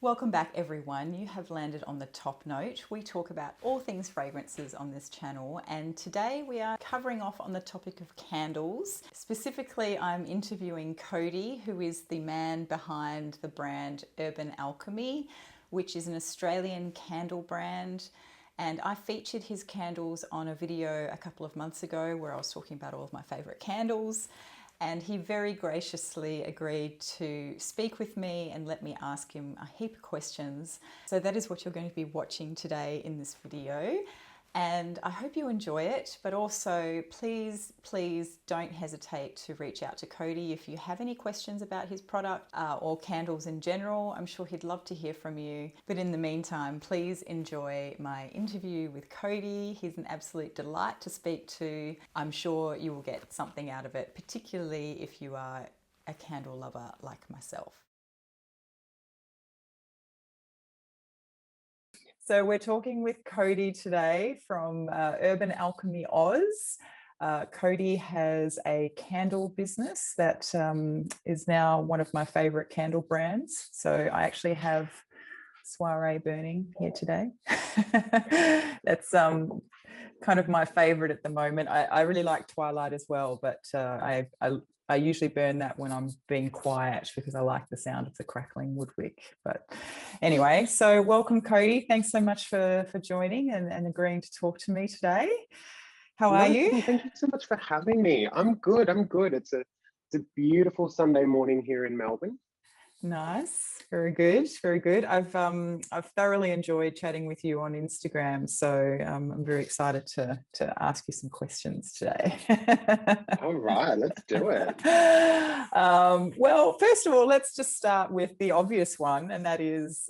Welcome back, everyone. You have landed on the top note. We talk about all things fragrances on this channel, and today we are covering off on the topic of candles. Specifically, I'm interviewing Cody, who is the man behind the brand Urban Alchemy, which is an Australian candle brand. And I featured his candles on a video a couple of months ago where I was talking about all of my favorite candles. And he very graciously agreed to speak with me and let me ask him a heap of questions. So that is what you're going to be watching today in this video. And I hope you enjoy it, but also please don't hesitate to reach out to Cody if you have any questions about his product or candles in general. I'm sure he'd love to hear from you. But in the meantime, please enjoy my interview with Cody. He's an absolute delight to speak to. I'm sure you will get something out of it, particularly if you are a candle lover like myself. So we're talking with Cody today from Urban Alchemy Oz. Cody has a candle business that is now one of my favorite candle brands. So I actually have Soiree burning here today. That's kind of my favorite at the moment. I really like Twilight as well, but I usually burn that when I'm being quiet because I like the sound of the crackling wood wick. But anyway, so welcome, Cody. Thanks so much for joining and agreeing to talk to me today. How are you? Thank you so much for having me. I'm good. It's a beautiful Sunday morning here in Melbourne. Nice, very good, very good. I've thoroughly enjoyed chatting with you on Instagram, so I'm very excited to ask you some questions today. All right, let's do it. Well, first of all, let's just start with the obvious one, and that is,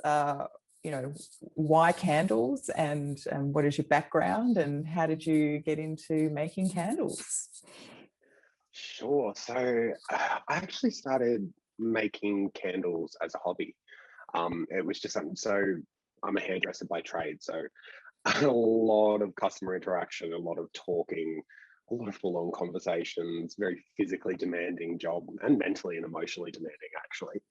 why candles, and what is your background, and how did you get into making candles? Sure. So I actually started making candles as a hobby. It was just something. So I'm a hairdresser by trade, so a lot of customer interaction, a lot of talking, a lot of full-on conversations, very physically demanding job, and mentally and emotionally demanding, actually.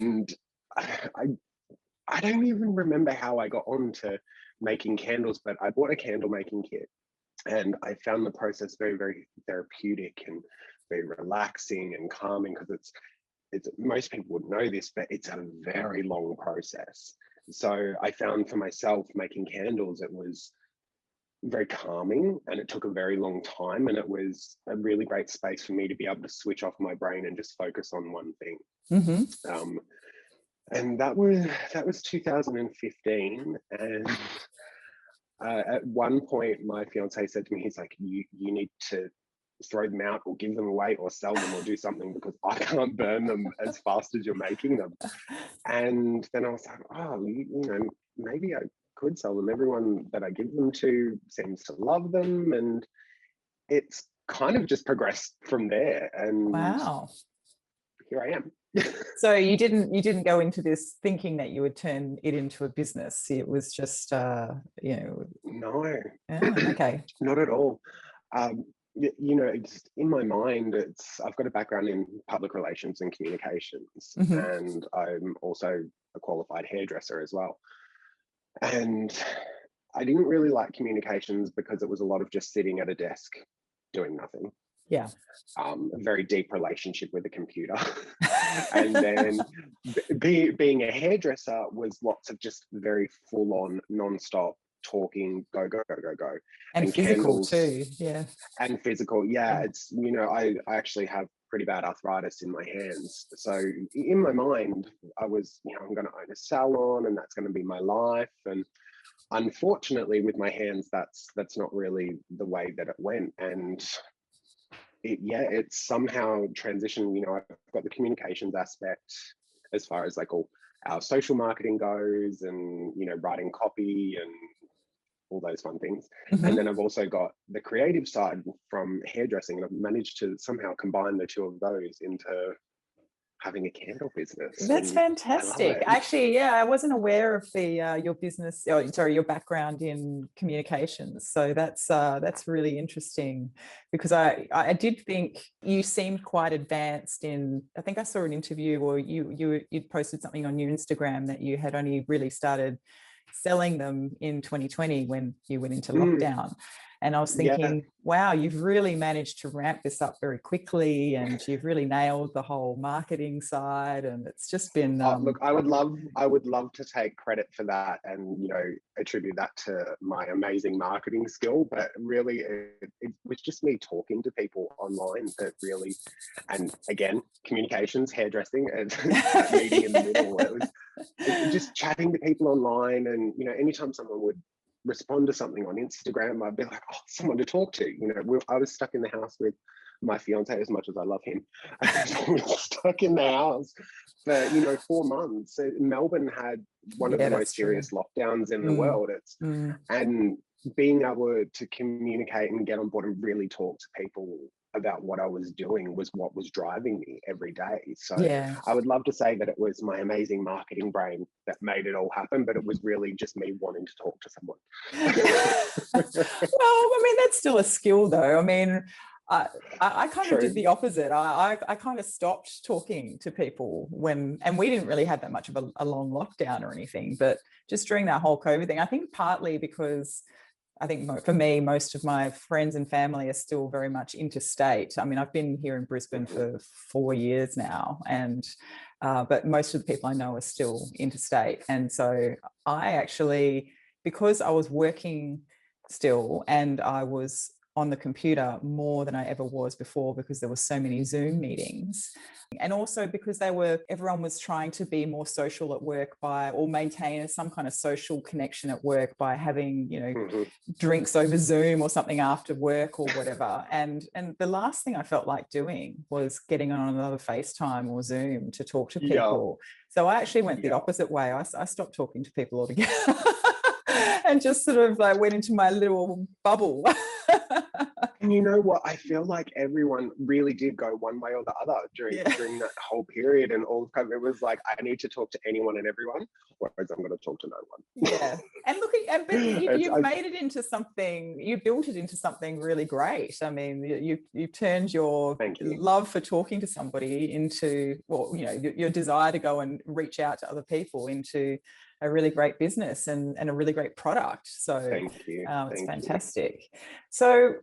And I don't even remember how I got on to making candles, but I bought a candle making kit, and I found the process very, very therapeutic and very relaxing and calming, because it's most people would know this, but it's a very long process. So I found for myself, making candles, it was very calming, and it took a very long time, and it was a really great space for me to be able to switch off my brain and just focus on one thing. And that was 2015, and at one point my fiance said to me, he's like, you need to throw them out or give them away or sell them or do something, because I can't burn them as fast as you're making them. And then I was like, oh, maybe I could sell them. Everyone that I give them to seems to love them, and it's kind of just progressed from there. And wow, here I am. So you didn't go into this thinking that you would turn it into a business. It was just No. Okay. Not at all. It's in my mind, I've got a background in public relations and communications, and I'm also a qualified hairdresser as well. And I didn't really like communications because it was a lot of just sitting at a desk doing nothing. Yeah. A very deep relationship with the computer. And then being a hairdresser was lots of just very full-on, non-stop talking, go. And physical candles, too, yeah. And physical, yeah. It's, I actually have pretty bad arthritis in my hands. So in my mind, I was, I'm going to own a salon, and that's going to be my life. And unfortunately, with my hands, that's not really the way that it went. And it's somehow transitioned. I've got the communications aspect as far as like all our social marketing goes, and writing copy and all those fun things. And then I've also got the creative side from hairdressing, and I've managed to somehow combine the two of those into having a candle business, That's and I love fantastic. it. Actually, yeah, I wasn't aware of the your business, oh, sorry, your background in communications. So that's really interesting, because I did think you seemed quite advanced in. I think I saw an interview, or you'd posted something on your Instagram that you had only really started selling them in 2020 when you went into lockdown. And I was Yeah. thinking, wow, you've really managed to ramp this up very quickly, and you've really nailed the whole marketing side. And it's just been Look, I would love to take credit for that, and attribute that to my amazing marketing skill. But really, it was just me talking to people online that really, and again, communications, hairdressing, and that meeting in the middle. It was just chatting to people online, and anytime someone would respond to something on Instagram, I'd be like, oh, someone to talk to. I was stuck in the house with my fiance, as much as I love him. I was stuck in the house for 4 months. Melbourne had one of the most serious lockdowns in the world. And being able to communicate and get on board and really talk to people about what I was doing was what was driving me every day. So I would love to say that it was my amazing marketing brain that made it all happen, but it was really just me wanting to talk to someone. Well, I mean, that's still a skill, though. I mean, I kind of did the opposite. I kind of stopped talking to people and we didn't really have that much of a long lockdown or anything, but just during that whole COVID thing, I think partly because I think for me, most of my friends and family are still very much interstate. I mean, I've been here in Brisbane for 4 years now, but most of the people I know are still interstate. And so I actually, because I was working still and I was on the computer more than I ever was before, because there were so many Zoom meetings, and also because everyone was trying to be more social at work or maintain some kind of social connection at work by having drinks over Zoom or something after work or whatever. And the last thing I felt like doing was getting on another FaceTime or Zoom to talk to people. So I actually went the opposite way. I stopped talking to people altogether and just sort of went into my little bubble. And you know what? I feel like everyone really did go one way or the other during that whole period, and all of COVID. It was like, I need to talk to anyone and everyone, whereas I'm going to talk to no one. Yeah. And look, but you've made it into something, you built it into something really great. I mean, you turned your love for talking to somebody into, your desire to go and reach out to other people into a really great business and a really great product. So thank you. It's fantastic. So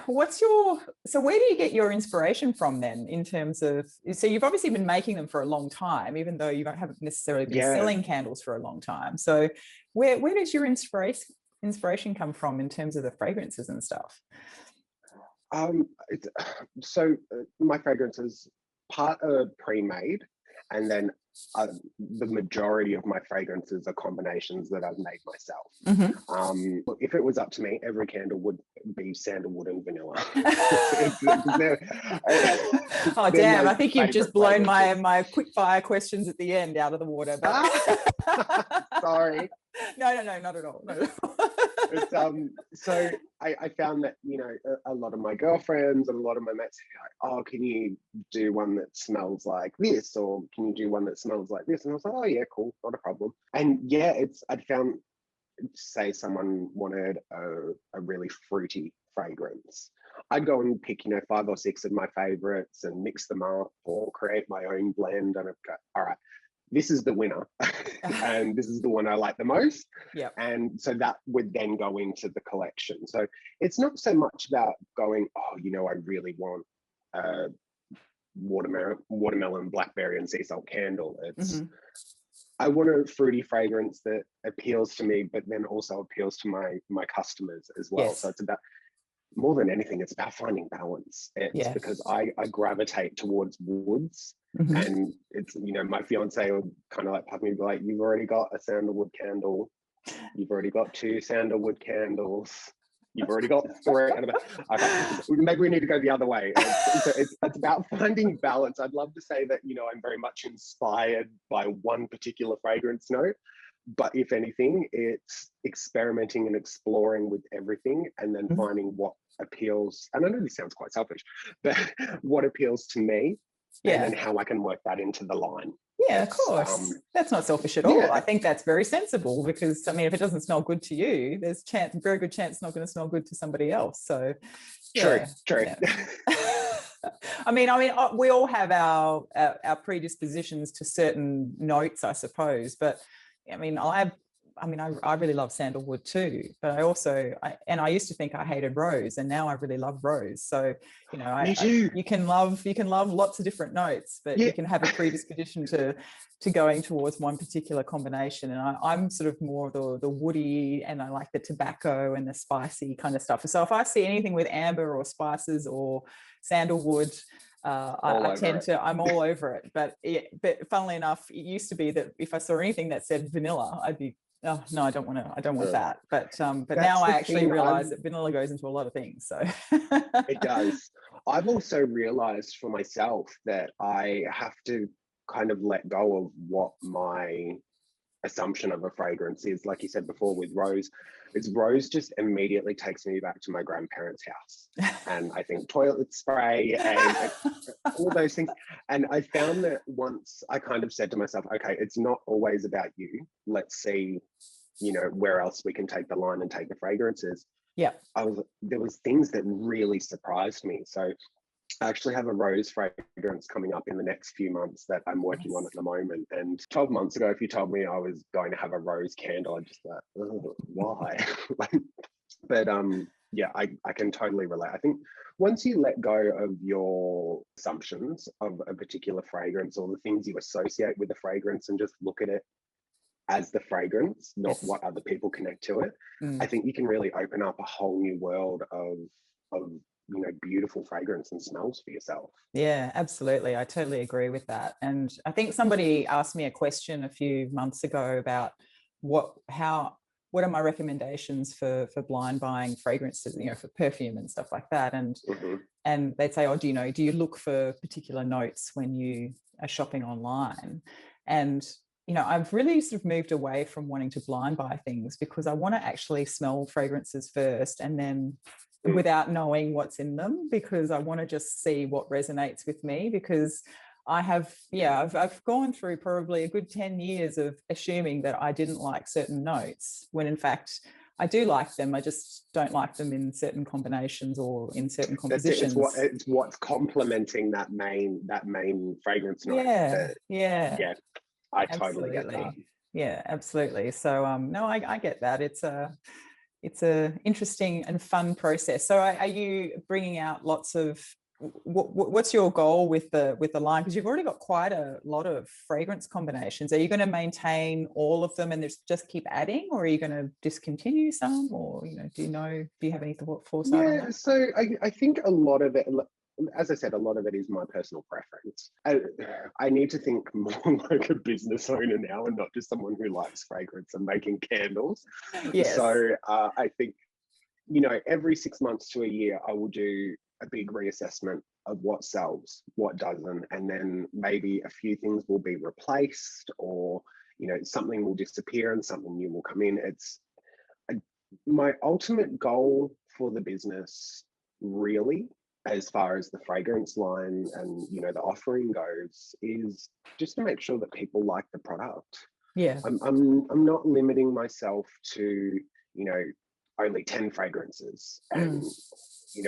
where do you get your inspiration from then, in terms of, so you've obviously been making them for a long time, even though you haven't necessarily been selling candles for a long time. So where does your inspiration come from in terms of the fragrances and stuff? My fragrances part are pre-made, and then the majority of my fragrances are combinations that I've made myself. If it was up to me, every candle would be sandalwood and vanilla. Oh damn, I think you've just blown my quick fire questions at the end out of the water. Sorry. No, not at all. So I found that a lot of my girlfriends and a lot of my mates are like, oh, can you do one that smells like this, or can you do one that smells like this? And I was like, oh yeah, cool, not a problem. And I'd found, say someone wanted a really fruity fragrance, I'd go and pick 5 or 6 of my favorites and mix them up or create my own blend, and I'd go, all right, this is the winner and this is the one I like the most. And so that would then go into the collection. So it's not so much about going, oh, I really want a watermelon, blackberry and sea salt candle. It's I want a fruity fragrance that appeals to me, but then also appeals to my customers as well. So it's about, more than anything, it's about finding balance. It's because I gravitate towards woods, and it's, my fiance will kind of like pop me, like, you've already got a sandalwood candle, you've already got 2 sandalwood candles, you've already got 3. Maybe we need to go the other way. It's about finding balance. I'd love to say that, I'm very much inspired by one particular fragrance note, but if anything, it's experimenting and exploring with everything, and then finding what appeals. And I know this sounds quite selfish, but what appeals to me, and Yeah. then how I can work that into the line. Yeah, of It's course. That's not selfish at all. I yeah, think that's very sensible because, I mean, if it doesn't smell good to you, there's very good chance it's not going to smell good to somebody else. So, true, yeah, true. yeah. I mean, we all have our predispositions to certain notes, I suppose. But I mean, I really love sandalwood too. But I used to think I hated rose, and now I really love rose. So, you know, Me too. you can love lots of different notes, but Yeah. you can have a predisposition to going towards one particular combination. And I'm sort of more the woody, and I like the tobacco and the spicy kind of stuff. So if I see anything with amber or spices or sandalwood, I'm all over it. But funnily enough, it used to be that if I saw anything that said vanilla, I'd be, oh no, I don't want that. But now I actually realize that vanilla goes into a lot of things. So it does. I've also realized for myself that I have to kind of let go of what my assumption of a fragrance is. Like you said before with rose, rose just immediately takes me back to my grandparents' house, and I think toilet spray and all those things. And I found that once I kind of said to myself, okay, it's not always about you. Let's see, you know, where else we can take the line and take the fragrances. Yeah. There was things that really surprised me. So I actually have a rose fragrance coming up in the next few months that I'm working on at the moment. And 12 months ago, if you told me I was going to have a rose candle, I'd just like, oh, why? But yeah, I can totally relate. I think once you let go of your assumptions of a particular fragrance or the things you associate with the fragrance and just look at it as the fragrance, not what other people connect to it, I think you can really open up a whole new world of you know, beautiful fragrance and smells for yourself. Yeah, absolutely. I totally agree with that. And I think somebody asked me a question a few months ago about what are my recommendations for blind buying fragrances, you know, for perfume and stuff like that. And they'd say, oh, do you look for particular notes when you are shopping online? And you know, I've really sort of moved away from wanting to blind buy things because I want to actually smell fragrances first and then without knowing what's in them, because I want to just see what resonates with me. Because I've gone through probably a good 10 years of assuming that I didn't like certain notes when in fact I do like them. I just don't like them in certain combinations or in certain compositions. It's what's complementing that main fragrance note. Yeah. I totally get that. Yeah, absolutely. So no, I get that. It's a interesting and fun process. So are you bringing out lots of what's your goal with the line? Because you've already got quite a lot of fragrance combinations. Are you going to maintain all of them and just keep adding, or are you going to discontinue some, or do you have any foresight on that? So I think a lot of it, as I said, a lot of it is my personal preference. I need to think more like a business owner now and not just someone who likes fragrance and making candles. Yes. So I think, every 6 months to a year, I will do a big reassessment of what sells, what doesn't, and then maybe a few things will be replaced, or, something will disappear and something new will come in. My ultimate goal for the business, really, as far as the fragrance line and the offering goes, is just to make sure that people like the product. Yeah, I'm not limiting myself to only 10 fragrances, and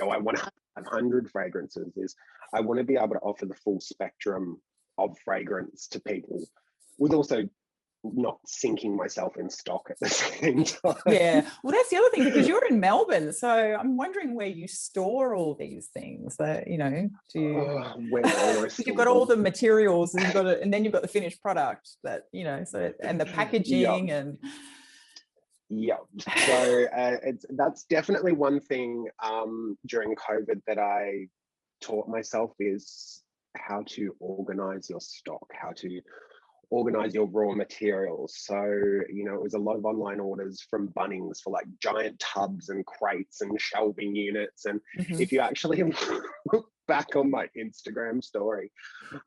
I want to have 100 fragrances. I want to be able to offer the full spectrum of fragrance to people, with also not sinking myself in stock at the same time. Yeah, well, that's the other thing, because you're in Melbourne, so I'm wondering where you store all these things. That do you? You've got all the materials, and then you've got the finished product. So and the packaging and. Yeah, so that's definitely one thing during COVID that I taught myself, is how to organize your stock, how to organize your raw materials. So, it was a lot of online orders from Bunnings for like giant tubs and crates and shelving units. And if you actually look back on my Instagram story,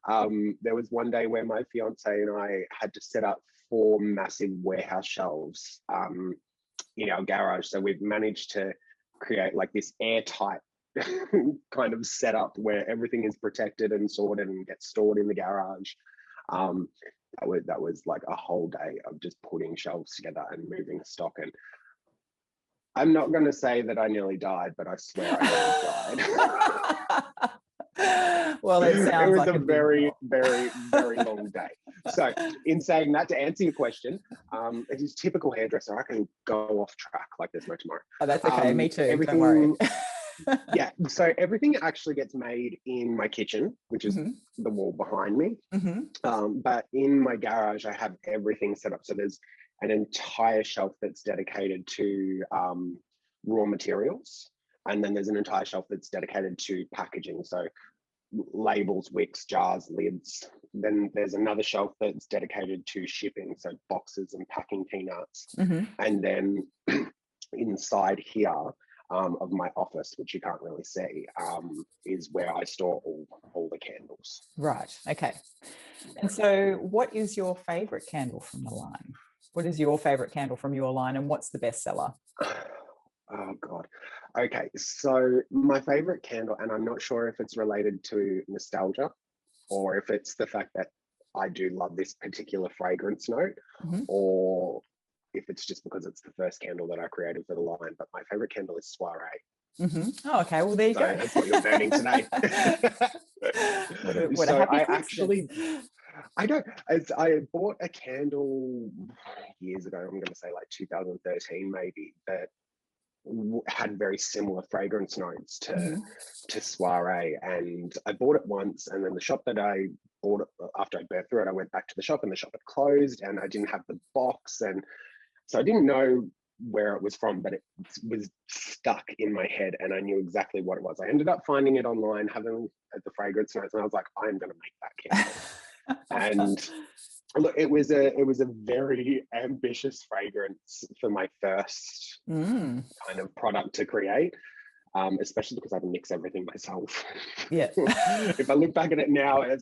there was one day where my fiance and I had to set up 4 massive warehouse shelves in our garage. So we've managed to create like this airtight kind of setup where everything is protected and sorted and gets stored in the garage. That was like a whole day of just putting shelves together and moving stock. And I'm not going to say that I nearly died, but I swear I nearly died. Well, it sounds it was like a very, very, very long day. So in saying that, to answer your question, it is typical hairdresser. I can go off track like there's no tomorrow. Oh, that's okay. Me too. Don't worry. Yeah, so everything actually gets made in my kitchen, which is the wall behind me. But in my garage, I have everything set up. So there's an entire shelf that's dedicated to raw materials. And then there's an entire shelf that's dedicated to packaging. So labels, wicks, jars, lids. Then there's another shelf that's dedicated to shipping. So boxes and packing peanuts. And then inside here, of my office, which you can't really see, is where I store all the candles. Right. Okay. And so what is your favorite candle from the line? What is your favorite candle from your line, and what's the best seller? Oh God. Okay, so my favorite candle, and I'm not sure if it's related to nostalgia or if it's the fact that I do love this particular fragrance note, or if it's just because it's the first candle that I created for the line. But my favorite candle is Soiree. Oh, okay. Well, there you go. That's what you're burning today. What a happy I bought a candle years ago. I'm going to say like 2013 maybe, that had very similar fragrance notes to Soiree, and I bought it once, and then the shop that I bought it after I burnt through it, I went back to the shop and the shop had closed, and I didn't have the box, and so I didn't know where it was from, but it was stuck in my head and I knew exactly what it was. I ended up finding it online, having the fragrance notes, and I was like, I'm going to make that candle. And look, it was a very ambitious fragrance for my first kind of product to create, especially because I had to mix everything myself. Yeah. If I look back at it now, it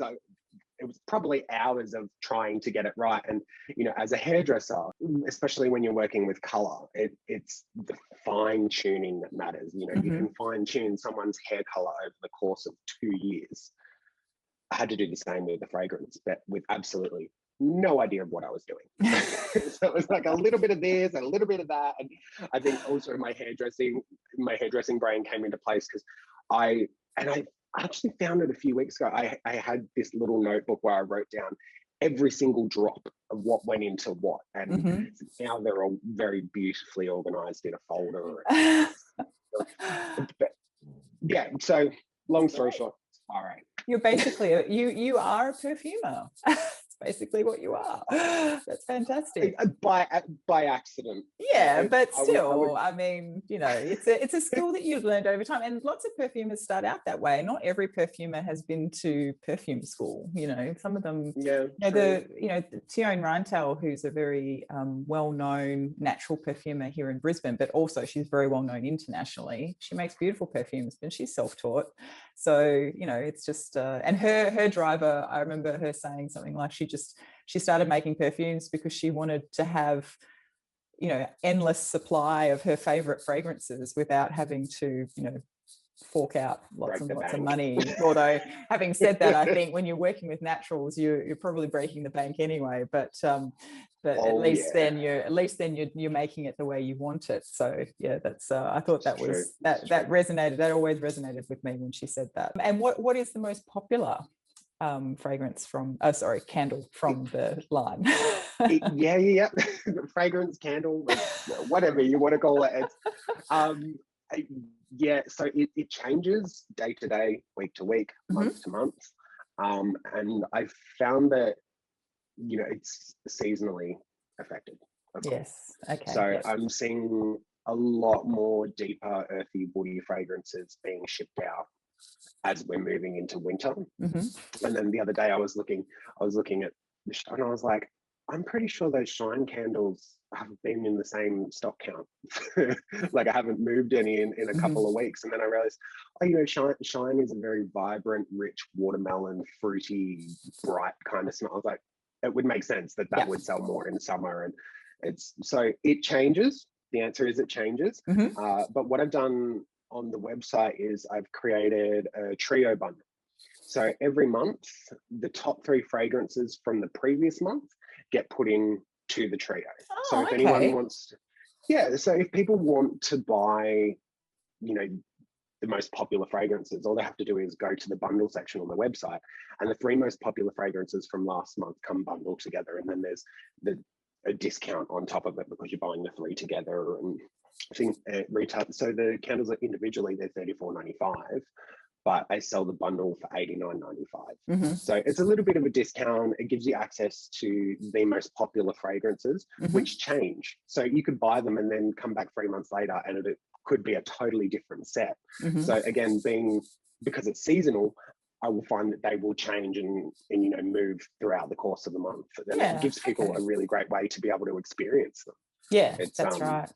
was probably hours of trying to get it right. And, you know, as a hairdresser, especially when you're working with color, it's the fine tuning that matters. You know, you can fine tune someone's hair color over the course of 2 years. I had to do the same with the fragrance, but with absolutely no idea of what I was doing. So it was like a little bit of this and a little bit of that. And I think also my hairdressing brain came into place because I actually found it a few weeks ago. I had this little notebook where I wrote down every single drop of what went into what. And now they're all very beautifully organized in a folder. But yeah, so long story short, all right. You're basically, you are a perfumer. Basically what you are. That's fantastic. By accident. Yeah, but still, I mean, you know, it's a skill that you've learned over time, and lots of perfumers start out that way. Not every perfumer has been to perfume school. You know, some of them. Yeah. Teone Reinthal, who's a very well-known natural perfumer here in Brisbane, but also she's very well-known internationally. She makes beautiful perfumes, and she's self-taught. So, you know, it's just and her driver, I remember her saying something like she started making perfumes because she wanted to have, you know, endless supply of her favorite fragrances without having to, you know, fork out lots and lots of money. Although having said that, I think when you're working with naturals, you're probably breaking the bank anyway, but at least then you're making it the way you want it. So yeah, that's I thought that was that resonated. That always resonated with me when she said that. And what is the most popular fragrance candle from the line? yeah. Fragrance, candle, whatever you want to call it. So it changes day to day, week to week, month to month, and I've found that, you know, it's seasonally affected. Yes. Okay. So yep. I'm seeing a lot more deeper, earthy, woody fragrances being shipped out as we're moving into winter. And then the other day I was looking at the show and I was like, I'm pretty sure those Shine candles have been in the same stock count. Like I haven't moved any in a couple of weeks. And then I realized, Shine is a very vibrant, rich, watermelon, fruity, bright kind of smell. I was like, it would make sense that would sell more in summer. And it changes. The answer is it changes. But what I've done on the website is I've created a trio bundle. So every month, the top 3 fragrances from the previous month get put in to the trio. So Oh, if okay. anyone wants to, yeah, so if people want to buy, you know, the most popular fragrances, all they have to do is go to the bundle section on the website, and the 3 most popular fragrances from last month come bundled together, and then there's a discount on top of it because you're buying the 3 together. And I think retail, so the candles are individually, they're $34.95, but I sell the bundle for $89.95. So it's a little bit of a discount. It gives you access to the most popular fragrances, which change. So you could buy them and then come back 3 months later and it could be a totally different set. So again, because it's seasonal, I will find that they will change and you know, move throughout the course of the month. And it gives people a really great way to be able to experience them. Yeah, that's right.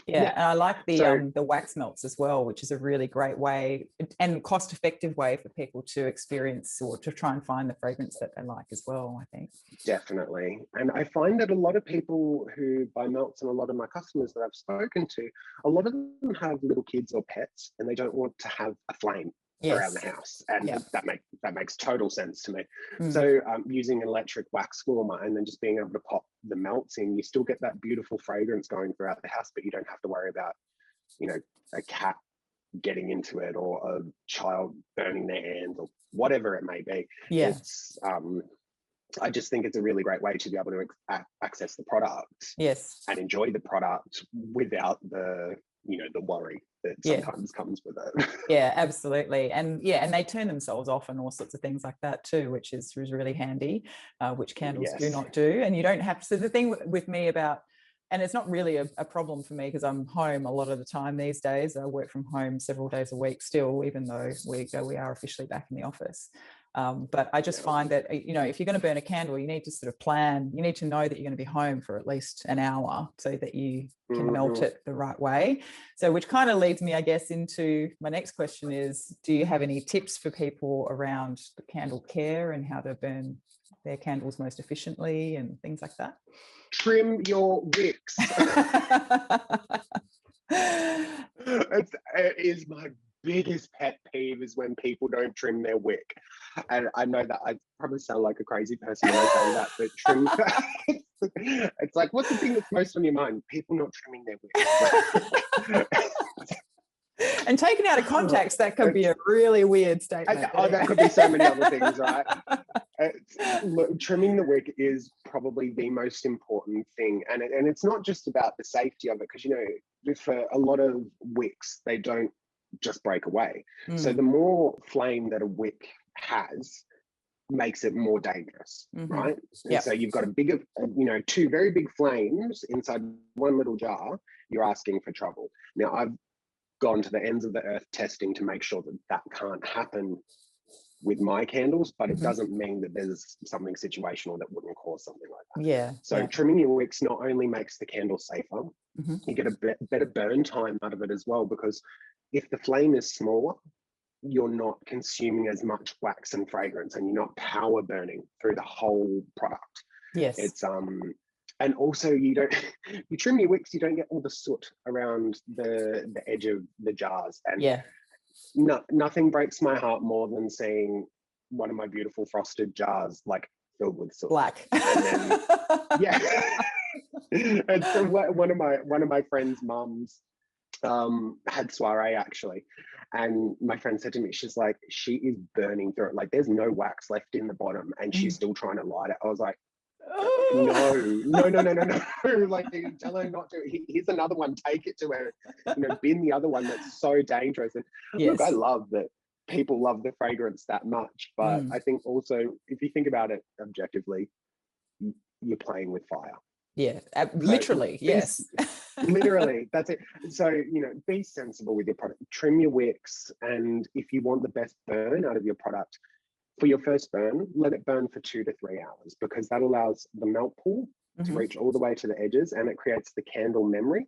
Yeah, and I like the wax melts as well, which is a really great way and cost-effective way for people to experience or to try and find the fragrance that they like as well, I think. Definitely. And I find that a lot of people who buy melts, and a lot of my customers that I've spoken to, a lot of them have little kids or pets and they don't want to have a flame around the house, and that makes total sense to me. So using an electric wax warmer and then just being able to pop the melts in, you still get that beautiful fragrance going throughout the house, but you don't have to worry about, you know, a cat getting into it or a child burning their hands or whatever it may be. It's I just think it's a really great way to be able to access the product and enjoy the product without the, you know, the worry that sometimes comes with it. Yeah, absolutely. And they turn themselves off and all sorts of things like that too, which is really handy, which candles do not do. And you don't have to. So the thing with me about, and it's not really a problem for me because I'm home a lot of the time these days. I work from home several days a week still, even though we are officially back in the office. But I just find that, you know, if you're going to burn a candle, you need to sort of plan. You need to know that you're going to be home for at least an hour so that you can melt it the right way. So which kind of leads me, I guess, into my next question is, do you have any tips for people around the candle care and how to burn their candles most efficiently and things like that? Trim your wicks. It is my biggest pet peeve is when people don't trim their wick. And I know that I probably sound like a crazy person when I say that, but trim, it's like, what's the thing that's most on your mind? People not trimming their wick. And taken out of context, that could be a really weird statement. That could be so many other things, right? Look, trimming the wick is probably the most important thing. And it's not just about the safety of it, because, you know, for a lot of wicks, they don't just break away. So the more flame that a wick has makes it more dangerous, right? And so you've got a bigger, you know, 2 very big flames inside one little jar, you're asking for trouble. Now, I've gone to the ends of the earth testing to make sure that that can't happen with my candles, but it doesn't mean that there's something situational that wouldn't cause something like that. So trimming your wicks not only makes the candle safer, you get a better burn time out of it as well, because if the flame is smaller, you're not consuming as much wax and fragrance, and you're not power burning through the whole product. It's and also you trim your wicks, you don't get all the soot around the edge of the jars. And nothing breaks my heart more than seeing one of my beautiful frosted jars like filled with soot. Black. And then, and so one of my friends' mums had soiree actually, and my friend said to me, she's like, she is burning through it, like there's no wax left in the bottom and she's still trying to light it. I was like, no, like, tell her not to. Here's another one, take it to her, you know, bin the other one that's so dangerous. And look, I love that people love the fragrance that much, but I think also, if you think about it objectively, you're playing with fire. Literally, yes. Literally, that's it. So, you know, be sensible with your product, trim your wicks, and if you want the best burn out of your product, for your first burn, let it burn for 2 to 3 hours, because that allows the melt pool to reach all the way to the edges, and it creates the candle memory.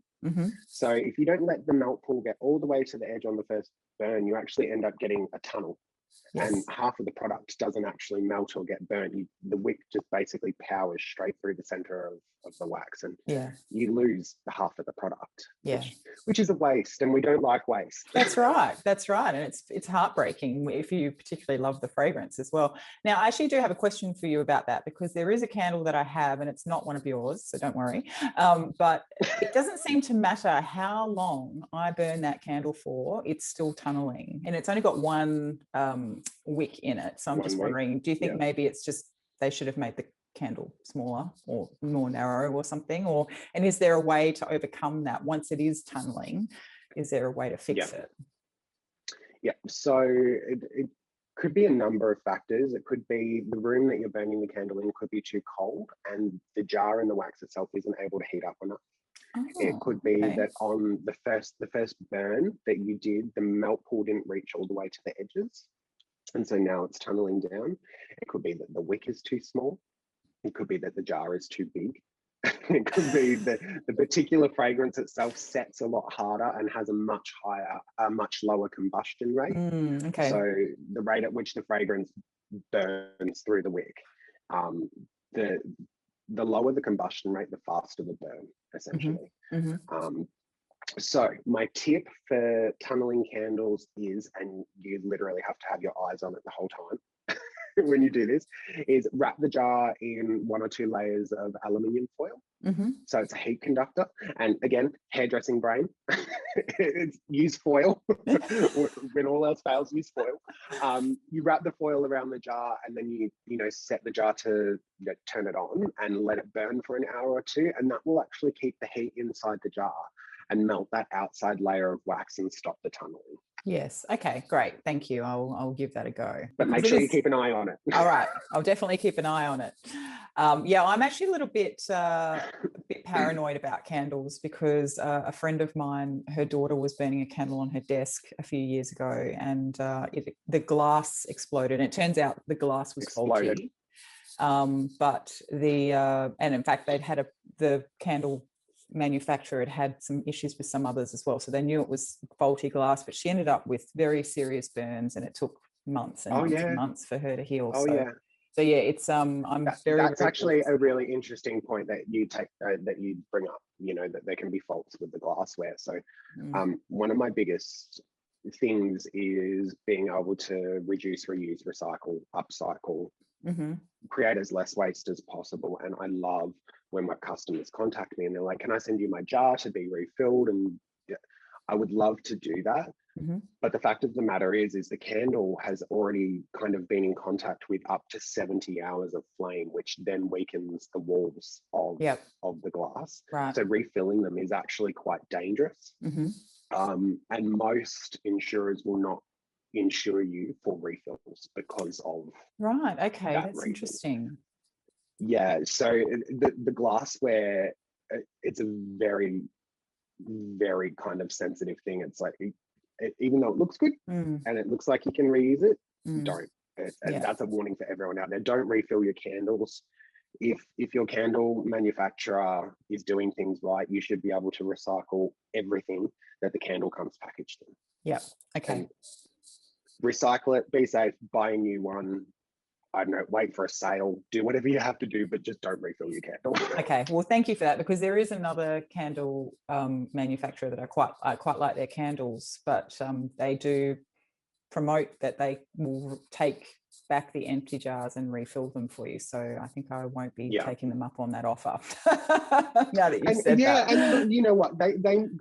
So if you don't let the melt pool get all the way to the edge on the first burn, you actually end up getting a tunnel. And half of the product doesn't actually melt or get burnt. The wick just basically powers straight through the center of the wax, and Yeah. you lose half of the product, Yeah. which is a waste, and we don't like waste. That's right. That's right. And it's heartbreaking if you particularly love the fragrance as well. Now, I actually do have a question for you about that, because there is a candle that I have, and it's not one of yours, so don't worry. But it doesn't seem to matter how long I burn that candle for, it's still tunneling, and it's only got one wick in it. So I'm just wondering, do you think maybe it's just they should have made the candle smaller or more narrow or something, and is there a way to overcome that once it is tunneling? Is there a way to fix it? Yeah, so it could be a number of factors. It could be the room that you're burning the candle in could be too cold, and the jar and the wax itself isn't able to heat up enough. It could be that on the first burn that you did, the melt pool didn't reach all the way to the edges, and so now it's tunneling down. It could be that the wick is too small. It could be that the jar is too big. It could be that the particular fragrance itself sets a lot harder and has a much lower combustion rate. So the rate at which the fragrance burns through the wick, the lower the combustion rate, the faster the burn, essentially. So my tip for tunneling candles is, and you literally have to have your eyes on it the whole time when you do this, is wrap the jar in 1 or 2 layers of aluminium foil. So it's a heat conductor. And again, hairdressing brain, it's use foil. When all else fails, use foil. You wrap the foil around the jar, and then you set the jar to turn it on and let it burn for an hour or 2, and that will actually keep the heat inside the jar and melt that outside layer of wax and stop the tunneling. Yes. Okay, great. Thank you. I'll give that a go. But make sure you keep an eye on it. All right. I'll definitely keep an eye on it. Yeah, I'm actually a little bit paranoid about candles, because a friend of mine, her daughter was burning a candle on her desk a few years ago, and the glass exploded. And it turns out the glass was faulty. But and in fact, they'd had the candle manufacturer had some issues with some others as well, so they knew it was faulty glass, but she ended up with very serious burns, and it took months and months for her to heal. So yeah, it's that's actually a really interesting point that you bring up, that there can be faults with the glassware. So one of my biggest things is being able to reduce, reuse, recycle, upcycle, create as less waste as possible. And I love when my customers contact me and they're like, can I send you my jar to be refilled? And I would love to do that. But the fact of the matter is the candle has already kind of been in contact with up to 70 hours of flame, which then weakens the walls of the glass. So refilling them is actually quite dangerous. And most insurers will not insure you for refills because of that's reason. Interesting. Yeah, so the glassware, it's a very, very kind of sensitive thing. It's like, even though it looks good and it looks like you can reuse it, don't. And that's a warning for everyone out there. Don't refill your candles. If your candle manufacturer is doing things right, you should be able to recycle everything that the candle comes packaged in. Yeah. Okay. And recycle it, be safe, buy a new one. I don't know, wait for a sale, do whatever you have to do, but just don't refill your candle. Okay, well, thank you for that, because there is another candle manufacturer that I quite like their candles, but they do promote that they will take back the empty jars and refill them for you. So I think I won't be taking them up on that offer. Now that you've said that. And you know what, they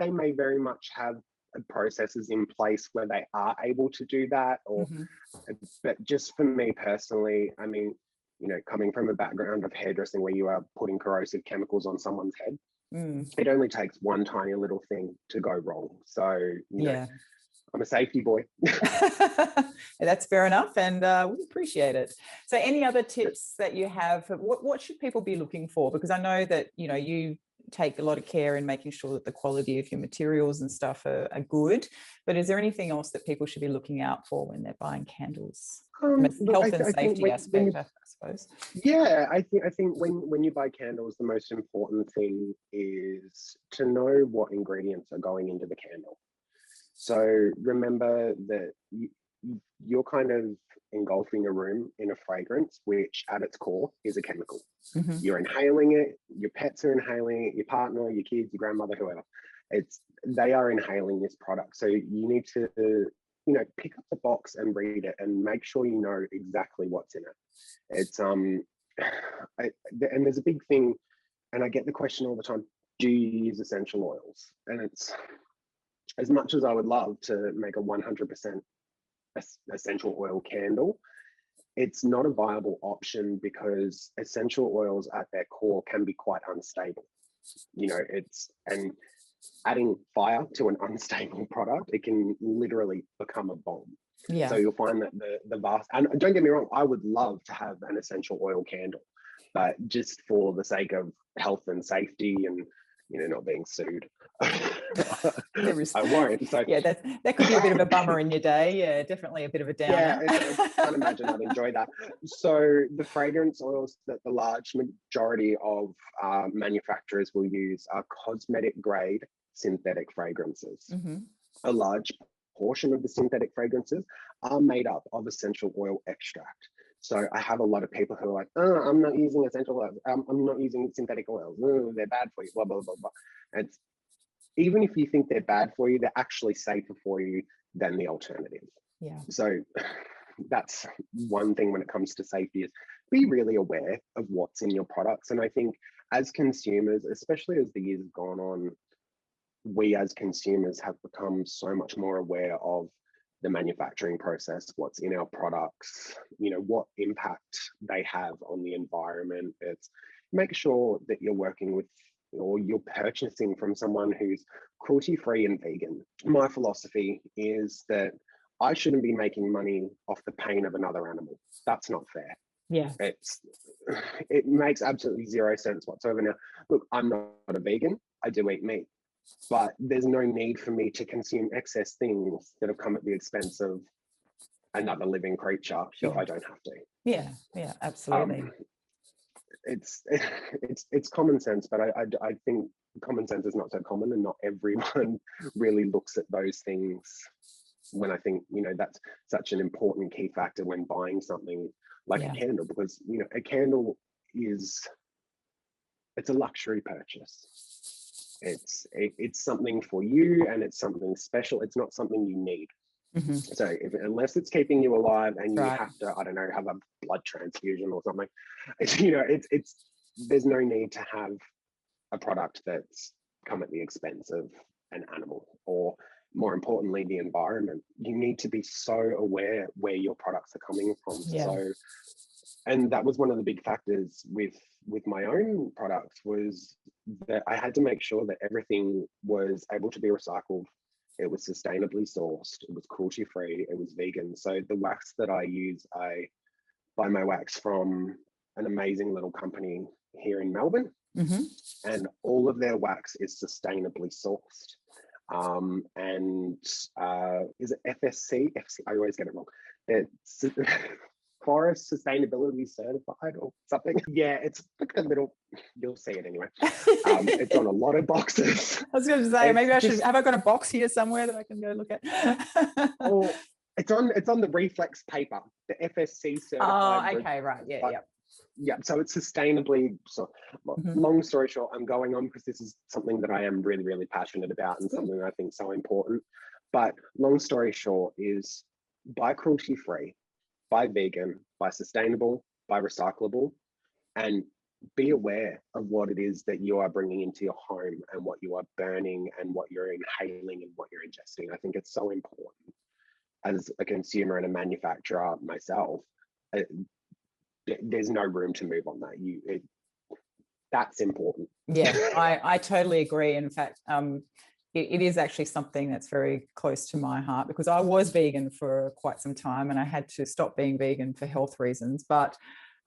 may very much have processes in place where they are able to do that, or but just for me personally, I mean, coming from a background of hairdressing where you are putting corrosive chemicals on someone's head, it only takes one tiny little thing to go wrong. So I'm a safety boy. That's fair enough, and we appreciate it. So any other tips that you have? What should people be looking for? Because I know that you take a lot of care in making sure that the quality of your materials and stuff are good, but is there anything else that people should be looking out for when they're buying candles from a health and safety aspect, I suppose? Yeah, I think when you buy candles, the most important thing is to know what ingredients are going into the candle. So remember that you're kind of engulfing a room in a fragrance, which at its core is a chemical. Mm-hmm. You're inhaling it, your pets are inhaling it, your partner, your kids, your grandmother, whoever. They are inhaling this product. So you need to, pick up the box and read it and make sure you know exactly what's in it. It's and there's a big thing, and I get the question all the time, do you use essential oils? And it's, as much as I would love to make a 100% essential oil candle, it's not a viable option because essential oils at their core can be quite unstable. And adding fire to an unstable product, it can literally become a bomb. Yeah. So you'll find that the vast, and don't get me wrong, I would love to have an essential oil candle, but just for the sake of health and safety and not being sued, I won't. So yeah, that could be a bit of a bummer in your day. Yeah, definitely a bit of a downer. Yeah, I can't imagine I'd enjoy that. So the fragrance oils that the large majority of manufacturers will use are cosmetic grade synthetic fragrances. Mm-hmm. A large portion of the synthetic fragrances are made up of essential oil extract. So I have a lot of people who are like, oh, I'm not using essential oils. I'm not using synthetic oils. Oh, they're bad for you, blah, blah, blah, blah. And even if you think they're bad for you, they're actually safer for you than the alternative. Yeah. So that's one thing when it comes to safety, is be really aware of what's in your products. And I think as consumers, especially as the years have gone on, we as consumers have become so much more aware of the manufacturing process, what's in our products, what impact they have on the environment. It's make sure that you're working with, or you're purchasing from someone who's cruelty-free and vegan. My philosophy is that I shouldn't be making money off the pain of another animal. That's not fair. Yeah. It makes absolutely zero sense whatsoever. Now, look, I'm not a vegan. I do eat meat, but there's no need for me to consume excess things that have come at the expense of another living creature if I don't have to. Yeah, absolutely. It's common sense, but I think common sense is not so common, and not everyone really looks at those things. When I think that's such an important key factor when buying something like a candle, because a candle it's a luxury purchase. It's something for you, and it's something special. It's not something you need. Mm-hmm. So unless it's keeping you alive and you have to, I don't know, have a blood transfusion or something, it's there's no need to have a product that's come at the expense of an animal, or more importantly, the environment. You need to be so aware where your products are coming from. Yeah. So, and that was one of the big factors with my own products, was that I had to make sure that everything was able to be recycled. It was sustainably sourced. It was cruelty-free. It was vegan. So the wax that I use, I buy my wax from an amazing little company here in Melbourne, mm-hmm. and all of their wax is sustainably sourced. And is it FSC? I always get it wrong. It's Forest Sustainability Certified or something. Yeah, it's like a little, you'll see it anyway. It's on a lot of boxes. I was going to say, maybe I should, have I got a box here somewhere that I can go look at? Or it's on the reflex paper, the FSC certified. Oh, okay, right. Yeah, yeah. Yeah, so it's sustainably, so mm-hmm. Long story short, I'm going on because this is something that I am really, really passionate about, and something that I think is so important. But long story short is, buy cruelty-free, buy vegan, buy sustainable, buy recyclable, and be aware of what it is that you are bringing into your home, and what you are burning, and what you're inhaling, and what you're ingesting. I think it's so important as a consumer and a manufacturer myself. There's no room to move on that. That's important. Yeah, I totally agree. In fact, it is actually something that's very close to my heart, because I was vegan for quite some time and I had to stop being vegan for health reasons. But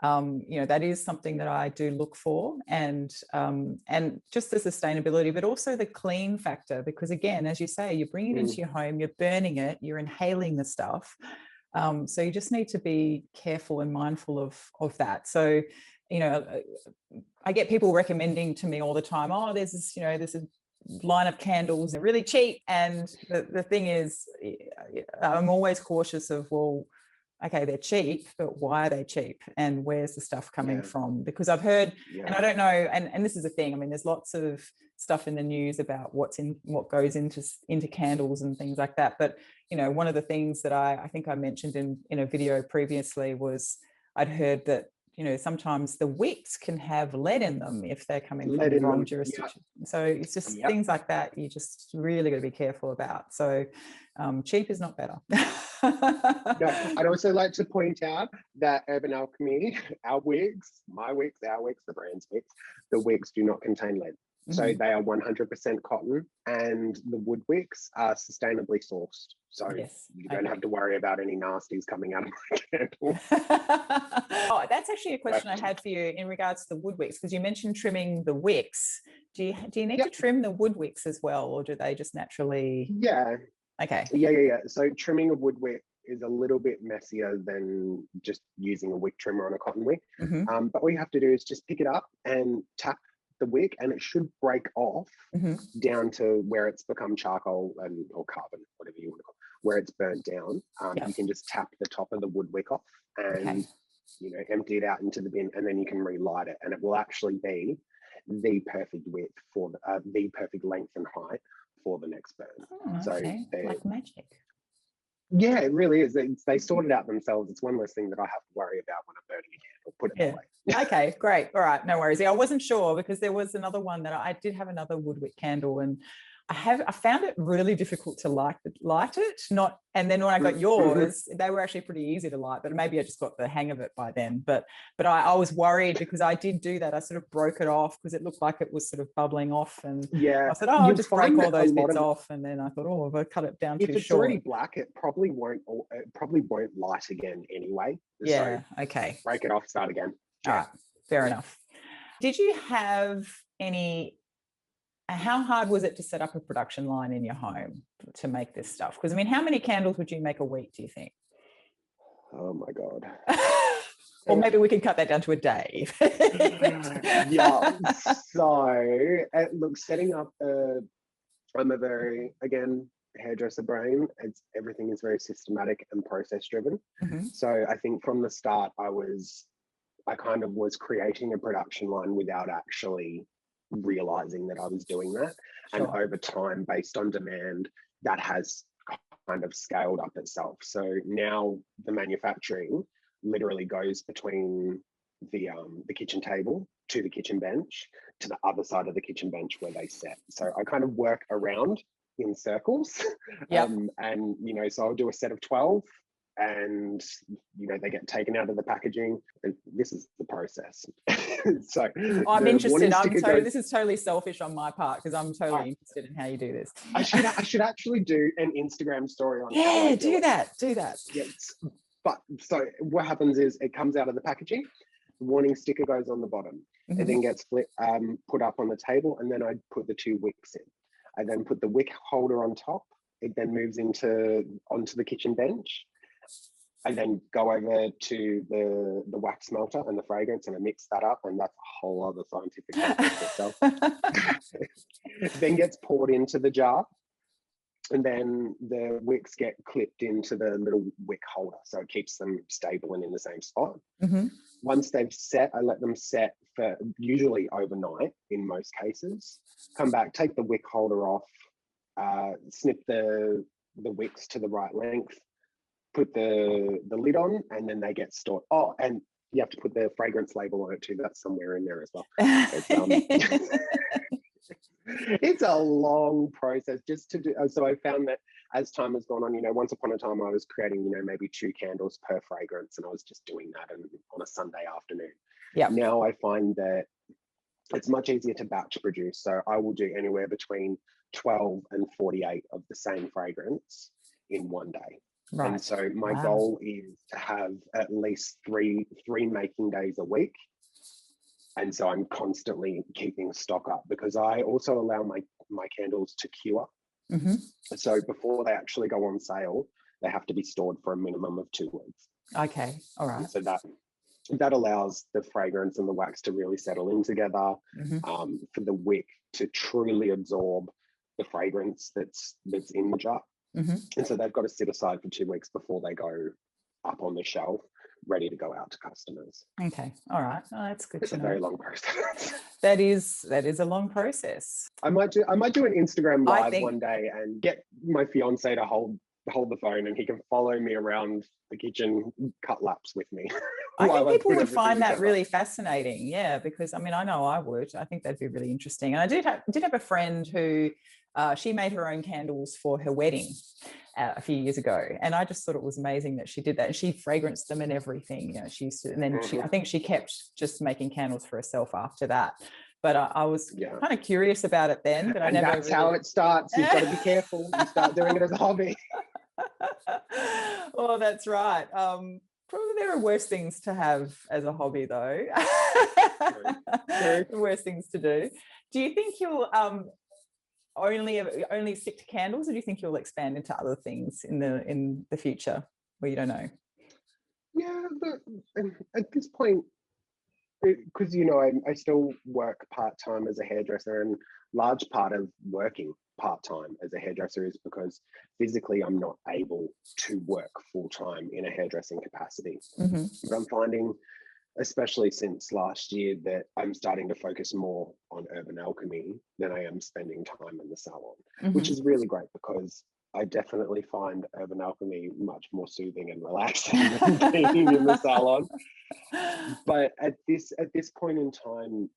that is something that I do look for, and just the sustainability, but also the clean factor, because again, as you say, you bring it into your home, you're burning it, you're inhaling the stuff. So you just need to be careful and mindful of that. So, I get people recommending to me all the time, oh, there's this, there's a line of candles, they're really cheap. And the thing is, I'm always cautious of, well, okay, they're cheap, but why are they cheap? And where's the stuff coming Yeah. from? Because I've heard, Yeah. and I don't know, and this is the thing, I mean, there's lots of stuff in the news about what goes into candles and things like that. But, you know, one of the things that I think I mentioned in a video previously was I'd heard that, you know, sometimes the wicks can have lead in them if they're coming from the wrong jurisdiction. Yeah. So it's just things like that you just really got to be careful about. So cheap is not better. No, I'd also like to point out that Urban Alchemy, our wigs, my wigs, our wigs, the brand's wigs, the wigs do not contain lead. So they are 100% cotton, and the wood wicks are sustainably sourced. So you don't have to worry about any nasties coming out of my candle. Oh, that's actually a question I had for you in regards to the wood wicks, because you mentioned trimming the wicks. Do you need to trim the wood wicks as well, or do they just naturally? Yeah. Okay. Yeah. So trimming a wood wick is a little bit messier than just using a wick trimmer on a cotton wick. But all you have to do is just pick it up and tap the wick, and it should break off down to where it's become charcoal or carbon, whatever you want to call it, where it's burnt down. You can just tap the top of the wood wick off and you know, empty it out into the bin, and then you can relight it, and it will actually be the perfect width for the perfect length and height for the next burn. So like magic. Yeah, it really is. They sort it out themselves. It's one less thing that I have to worry about when I'm burning a candle. Put it away. Okay, great. All right, no worries. I wasn't sure because there was another one that I did have another woodwick candle, and I found it really difficult to light it. And then when I got yours, they were actually pretty easy to light, but maybe I just got the hang of it by then. But I was worried because I did do that. I sort of broke it off because it looked like it was sort of bubbling off, and I said, I'll just break all those bits off. And then I thought, if I cut it down too short. If it's already black, it probably won't light again anyway. Yeah. So okay. Break it off, start again. All right. Fair enough. Did you have how hard was it to set up a production line in your home to make this stuff? Because I mean, how many candles would you make a week, do you think? Oh my God. Or maybe we can cut that down to a day. Yeah. So look, setting up I'm a very, again, hairdresser brain. Everything is very systematic and process driven. So I think from the start, I kind of was creating a production line without actually realizing that I was doing that. And over time, based on demand, that has kind of scaled up itself. So now the manufacturing literally goes between the kitchen table to the kitchen bench to the other side of the kitchen bench where they set. So I kind of work around in circles. And you know, so I'll do a set of 12, and you know, they get taken out of the packaging, and this is the process. So I'm interested. This is totally selfish on my part because I'm totally interested in how you do this. I should actually do an Instagram story on how I do that. Yes. But so what happens is it comes out of the packaging, the warning sticker goes on the bottom. It then gets put up on the table, and then I put the 2 wicks in. I then put the wick holder on top. It then moves onto the kitchen bench. I then go over to the wax melter and the fragrance, and I mix that up, and that's a whole other scientific process itself. It then gets poured into the jar, and then the wicks get clipped into the little wick holder, so it keeps them stable and in the same spot. Once they've set, I let them set for usually overnight in most cases. Come back, take the wick holder off, snip the wicks to the right length, put the lid on, and then they get stored. Oh, and you have to put the fragrance label on it too. That's somewhere in there as well. It's a long process just to do. So I found that as time has gone on, you know, once upon a time I was creating, you know, maybe 2 candles per fragrance, and I was just doing that on a Sunday afternoon. Now I find that it's much easier to batch produce. So I will do anywhere between 12 and 48 of the same fragrance in one day. And so my goal is to have at least three making days a week. And so I'm constantly keeping stock up, because I also allow my candles to cure. So before they actually go on sale, they have to be stored for a minimum of 2 weeks. Okay, all right. So that allows the fragrance and the wax to really settle in together, for the wick to truly absorb the fragrance that's in the jar. And so they've got to sit aside for 2 weeks before they go up on the shelf, ready to go out to customers. Okay. All right. Oh, that's good It's to a know. very long process. That is a long process. I might do an Instagram live think- one day and get my fiance to hold the phone, and he can follow me around the kitchen, cut laps with me. I think while people put would find everything that together. really fascinating. Yeah, because I mean, I know I would. I think that'd be really interesting. And I did have a friend who she made her own candles for her wedding a few years ago, and I just thought it was amazing that she did that. And she fragranced them and everything. You know, she used to, and then I think she kept just making candles for herself after that. But I was kind of curious about it then. But I never. That's how it starts. You've got to be careful. You start doing it as a hobby. Oh, that's right. Probably there are worse things to have as a hobby, though. True. Worse things to do. Do you think you'll only stick to candles, or do you think you'll expand into other things in the future where you don't know? Yeah, but at this point, because I still work part-time as a hairdresser, and large part of working part-time as a hairdresser is because physically I'm not able to work full-time in a hairdressing capacity. But I'm finding, especially since last year, that I'm starting to focus more on Urban Alchemy than I am spending time in the salon, which is really great, because I definitely find Urban Alchemy much more soothing and relaxing than being in the salon. But at this point in time,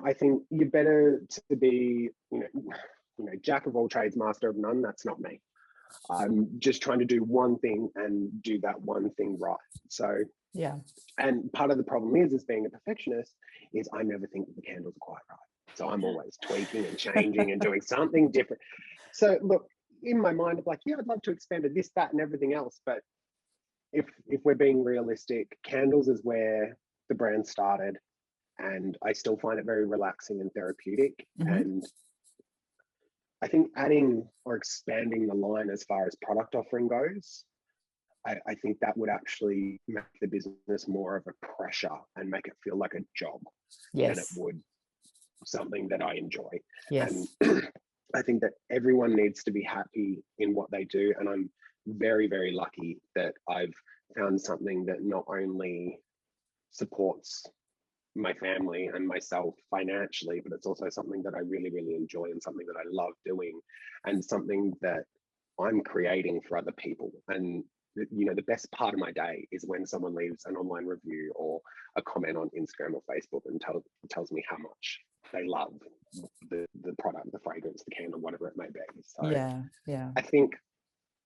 I think you're better to be, jack of all trades, master of none. That's not me. I'm just trying to do one thing and do that one thing right. So yeah. And part of the problem is being a perfectionist, is I never think that the candles are quite right. So I'm always tweaking and changing and doing something different. So look, in my mind, I'm like, yeah, I'd love to expand to this, that, and everything else. But if we're being realistic, candles is where the brand started, and I still find it very relaxing and therapeutic. And I think adding or expanding the line as far as product offering goes, I think that would actually make the business more of a pressure and make it feel like a job than it would something that I enjoy. Yes. And I think that everyone needs to be happy in what they do. And I'm very, very lucky that I've found something that not only supports my family and myself financially, but it's also something that I really, really enjoy, and something that I love doing, and something that I'm creating for other people. And the best part of my day is when someone leaves an online review or a comment on Instagram or Facebook and tells me how much they love the product, the fragrance, the candle, whatever it may be. So yeah. I think,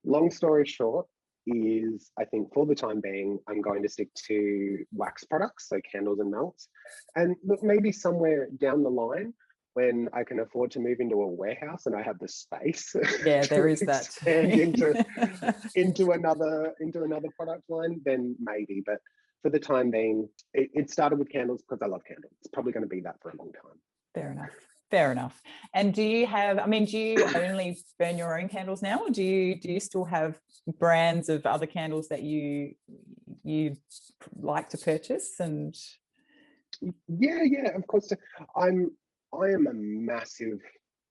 long story short, is I think for the time being, I'm going to stick to wax products, so candles and melts. And look, maybe somewhere down the line, when I can afford to move into a warehouse and I have the space, there is that into another product line, then maybe. But for the time being, it started with candles because I love candles. It's probably going to be that for a long time. Fair enough. And do you only burn your own candles now, or do you still have brands of other candles that you like to purchase? And yeah, of course. I am a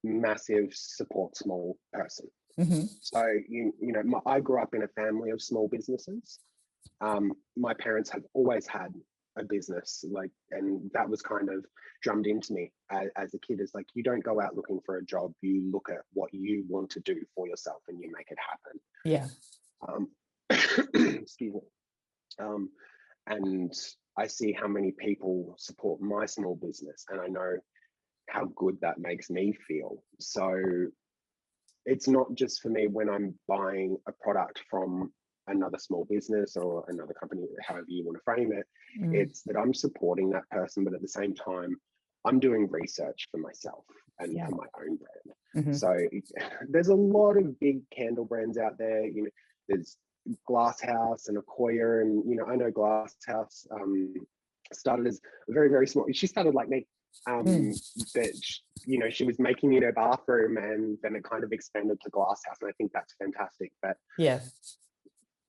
massive support small person. So I grew up in a family of small businesses. My parents have always had a business, and that was kind of drummed into me as a kid. It's like, you don't go out looking for a job, you look at what you want to do for yourself and you make it happen. Excuse me. And I see how many people support my small business, and I know how good that makes me feel. So it's not just for me when I'm buying a product from another small business or another company, however you want to frame it. It's that I'm supporting that person, but at the same time, I'm doing research for myself and for my own brand. So there's a lot of big candle brands out there. There's Glass House and Akoya, and I know Glass House started as a very, very small. She started like me. That she was making in her bathroom, and then it kind of expanded to Glass House, and I think that's fantastic. But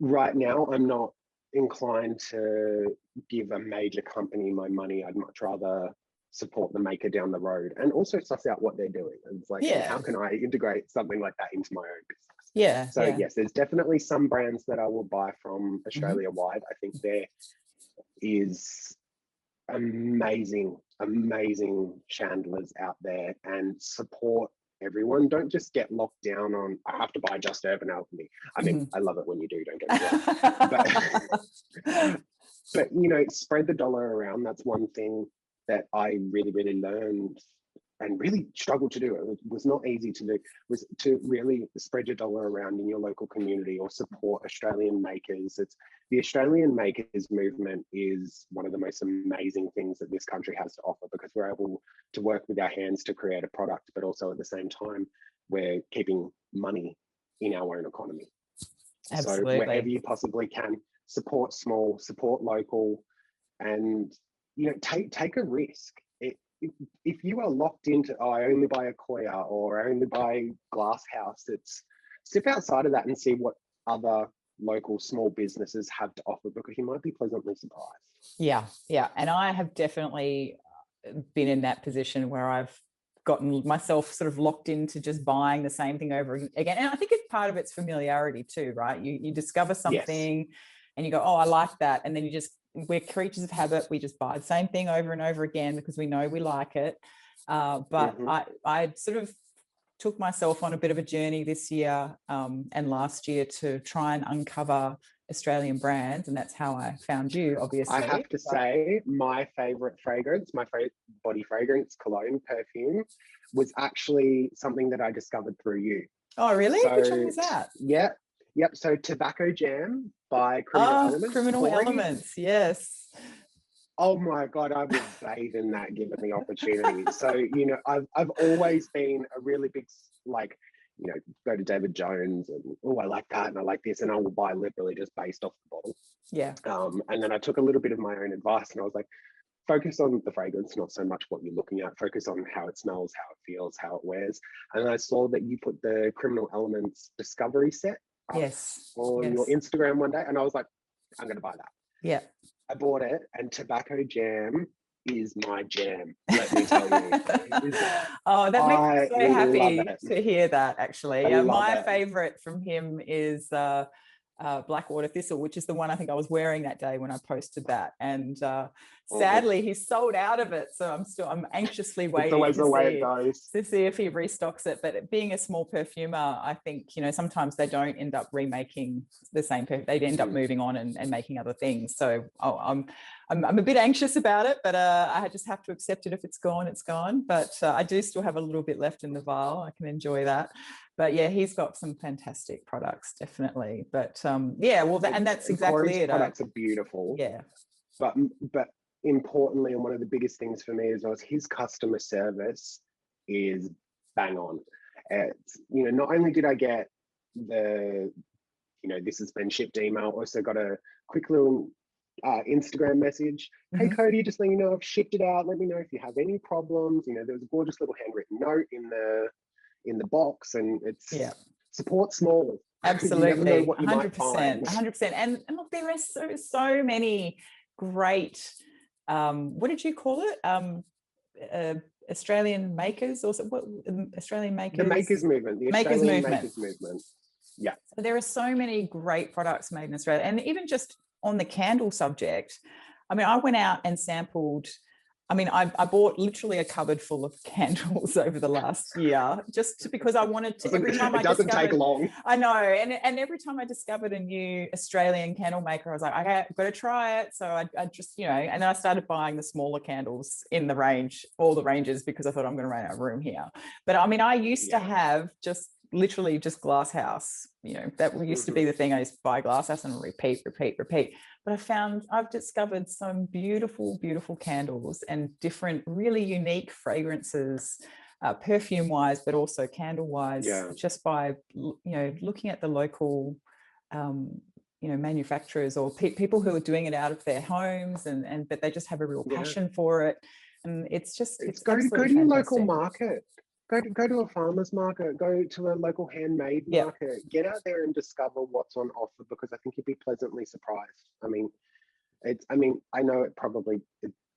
right now, I'm not inclined to give a major company my money. I'd much rather support the maker down the road, and also suss out what they're doing. And it's like, how can I integrate something like that into my own business? Yeah, So yeah. yes, there's definitely some brands that I will buy from Hmm. Australia wide. I think there is amazing chandlers out there, and support everyone. Don't just get locked down on, I have to buy just Urban Alchemy. I mean, Hmm. I love it when you do, don't get me wrong. But but spread the dollar around. That's one thing that I really learned and really struggled to do. It was not easy to do, was to really spread your dollar around in your local community or support Australian makers. It's the Australian makers movement is one of the most amazing things that this country has to offer, because we're able to work with our hands to create a product, but also at the same time, we're keeping money in our own economy. So wherever Absolutely. you possibly can, support small, support local, and take a risk. If you are locked into, oh, I only buy a Koya or I only buy Glass House, it's step outside of that and see what other local small businesses have to offer, because you might be pleasantly surprised. Yeah, yeah. And I have definitely been in that position where I've gotten myself sort of locked into just buying the same thing over again. And I think it's part of its familiarity too, right? You discover Yes. something and you go, oh, I like that. And then we're creatures of habit. We just buy the same thing over and over again because we know we like it. But Mm-hmm. I sort of took myself on a bit of a journey this year and last year to try and uncover Australian brands, and that's how I found you, I obviously. have to say, my favorite fragrance, my favorite body fragrance, cologne, perfume, was actually something that I discovered through you. Oh, really? Which one So, was that? yep. So, Tobacco Jam by Criminal Oh, Elements, Criminal Corey. Elements. Yes. Oh my God, I would bathe in that given the opportunity. So, I've always been a really big, like, go to David Jones and, oh, I like that and I like this, and I will buy literally just based off the bottle. Yeah. And then I took a little bit of my own advice and I was like, focus on the fragrance, not so much what you're looking at. Focus on how it smells, how it feels, how it wears. And I saw that you put the Criminal Elements Discovery set up Yes. on your Yes. Instagram one day, and I was like, I'm going to buy that. Yeah. I bought it, and Tobacco Jam is my jam. Let me tell you, Oh, that makes me I so love happy it. to hear that, actually. I love My it. favorite from him is Blackwater Thistle, which is the one I think I was wearing that day when I posted that. And sadly, he's sold out of it. So I'm anxiously It's waiting always the way it goes. to see if he restocks it. But being a small perfumer, I think, sometimes they don't end up remaking the same perfume. They end up moving on and making other things. So I'm a bit anxious about it, but I just have to accept it. If it's gone, it's gone. But I do still have a little bit left in the vial. I can enjoy that. But yeah, he's got some fantastic products, definitely. But yeah, well, and that's exactly Corey's it. products are beautiful. Yeah. But importantly, and one of the biggest things for me is his customer service is bang on. It's, not only did I get the, this has been shipped email, also got a quick little Instagram message. Hey, Cody, just letting you know I've shipped it out. Let me know if you have any problems. There was a gorgeous little handwritten note in the box, and it's support small. You never know Absolutely, what you might 100%, find. 100%. And look, there are so many great, what did you call it? Australian makers, or what? Australian makers? The makers movement, the Australian makers movement. Yeah. So there are so many great products made in Australia. And even just on the candle subject, I mean, I went out and sampled. I mean, I bought literally a cupboard full of candles over the last year, just because I wanted to. Every time it doesn't take long. I know, and every time I discovered a new Australian candle maker, I was like, okay, I've got to try it. So I just, and then I started buying the smaller candles in the range, all the ranges, because I thought I'm going to run out of room here. But I mean, I used to have just literally just Glass House. That used to be the thing. I used to buy Glass House and repeat. But I've discovered some beautiful, beautiful candles and different, really unique fragrances, perfume wise, but also candle wise, just by, looking at the local, manufacturers or people who are doing it out of their homes, but they just have a real passion for it. And it's go to your fantastic. Local market. Go to a farmer's market, go to a local handmade market, get out there and discover what's on offer, because I think you'd be pleasantly surprised. I mean, I know it probably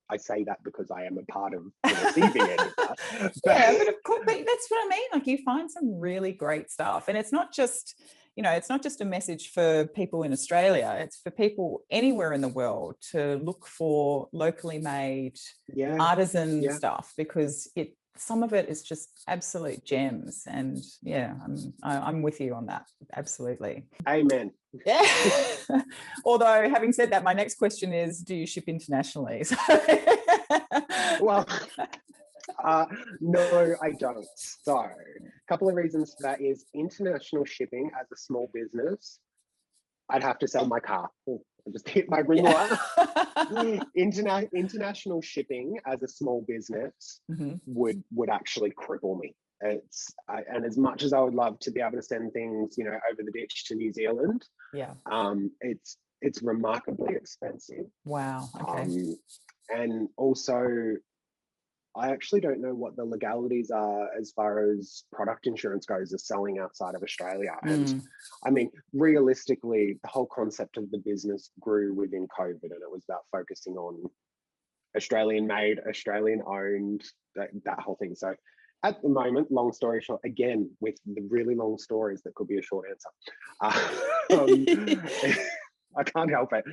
I say that because I am a part of the receiving end of that. Yeah, but of course, but that's what I mean. Like, you find some really great stuff, and it's not just, it's not just a message for people in Australia. It's for people anywhere in the world to look for locally made artisan stuff, because some of it is just absolute gems. And yeah, I'm with you on that. Absolutely. Amen. Yeah. Although, having said that, my next question is, do you ship internationally? Well, no, I don't. So a couple of reasons for that is international shipping as a small business. I'd have to sell my car. Oh, I just hit my ring light. International shipping as a small business would actually cripple me. And as much as I would love to be able to send things, over the ditch to New Zealand, it's remarkably expensive. Wow. Okay. And also, I actually don't know what the legalities are as far as product insurance goes as selling outside of Australia. And I mean, realistically, the whole concept of the business grew within COVID, and it was about focusing on Australian made, Australian owned, that whole thing. So at the moment, long story short, again, with the really long stories that could be a short answer. I can't help it.